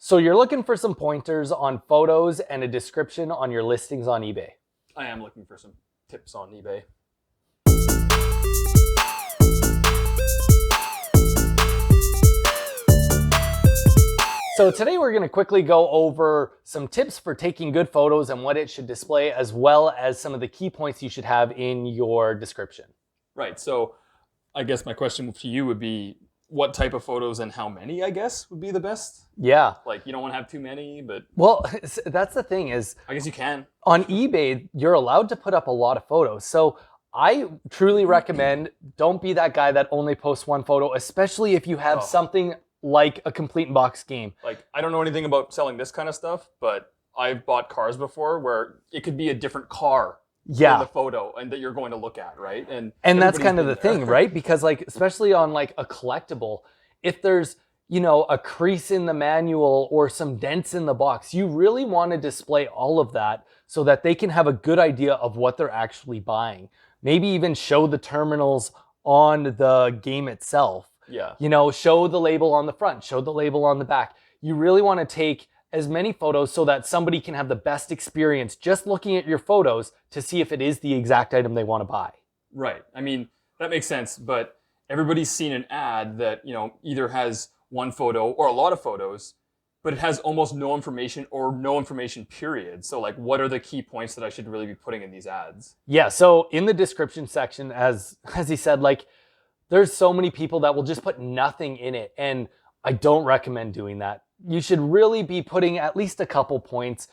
So you're looking for some pointers on photos and a description on your listings on eBay. I am looking for some tips on eBay. So today we're going to quickly go over some tips for taking good photos and what it should display, as well as some of the key points you should have in your description. Right, so I guess my question to you would be, what type of photos and how many, I guess, would be the best? Yeah. Like, you don't want to have too many, but... Well, that's the thing is... I guess you can. On eBay, you're allowed to put up a lot of photos. So I truly recommend don't be that guy that only posts one photo, especially if you have something like a complete box game. Like, I don't know anything about selling this kind of stuff, but I've bought cars before where it could be a different car in the photo and that you're going to look at, right? And that's kind of the thing, right? Because like, especially on like a collectible, if there's, you know, a crease in the manual or some dents in the box, you really want to display all of that so that they can have a good idea of what they're actually buying. Maybe even show the terminals on the game itself. Yeah. You know, show the label on the front, show the label on the back. You really want to take as many photos so that somebody can have the best experience just looking at your photos to see if it is the exact item they want to buy. Right. I mean, that makes sense, but everybody's seen an ad that, you know, either has one photo or a lot of photos, but it has almost no information or no information, period. So like, what are the key points that I should really be putting in these ads? Yeah, so in the description section, as he said, like, there's so many people that will just put nothing in it, and I don't recommend doing that. You should really be putting at least a couple points,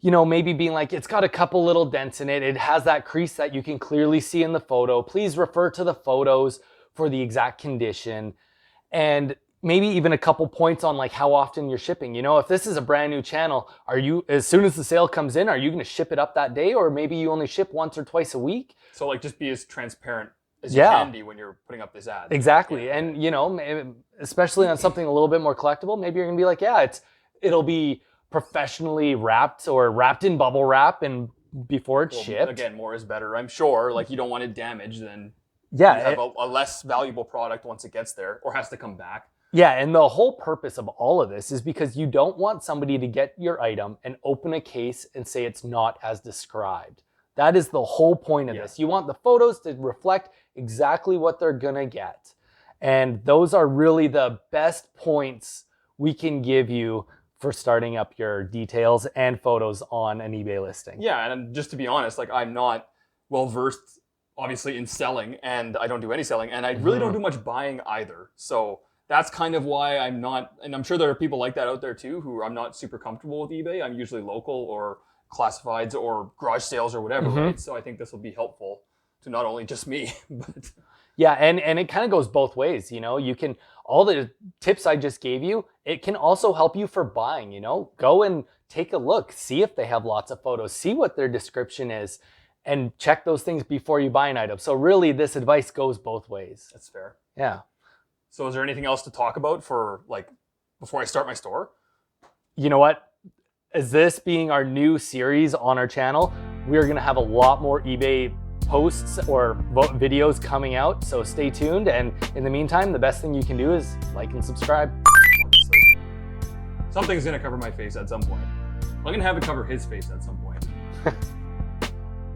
you know, maybe being like, it's got a couple little dents in it. It has that crease that you can clearly see in the photo. Please refer to the photos for the exact condition. And maybe even a couple points on like how often you're shipping. You know, if this is a brand new channel, are you, as soon as the sale comes in, are you going to ship it up that day? Or maybe you only ship once or twice a week? So like, just be as transparent as you can be when you're putting up this ad. Exactly. Yeah. And you know, especially on something a little bit more collectible, maybe you're gonna be like, yeah, it'll be professionally wrapped or wrapped in bubble wrap and before it's shipped. Again, more is better, I'm sure. Like, you don't want it damaged, then you have a less valuable product once it gets there or has to come back. Yeah, and the whole purpose of all of this is because you don't want somebody to get your item and open a case and say it's not as described. That is the whole point of this. You want the photos to reflect exactly what they're gonna get. And those are really the best points we can give you for starting up your details and photos on an eBay listing. Yeah, and just to be honest, like, I'm not well-versed, obviously, in selling, and I don't do any selling, and I really don't do much buying either. So that's kind of why I'm not, and I'm sure there are people like that out there too, who I'm not super comfortable with eBay. I'm usually local or classifieds or garage sales or whatever, right? So I think this will be helpful to not only just me, but... Yeah, and it kind of goes both ways, you know? You can, all the tips I just gave you, it can also help you for buying, you know? Go and take a look, see if they have lots of photos, see what their description is, and check those things before you buy an item. So really, this advice goes both ways. That's fair. Yeah. So is there anything else to talk about for, like, before I start my store? You know what? As this being our new series on our channel, we're going to have a lot more eBay posts or videos coming out. So stay tuned. And in the meantime, the best thing you can do is like and subscribe. Something's going to cover my face at some point. I'm going to have it cover his face at some point.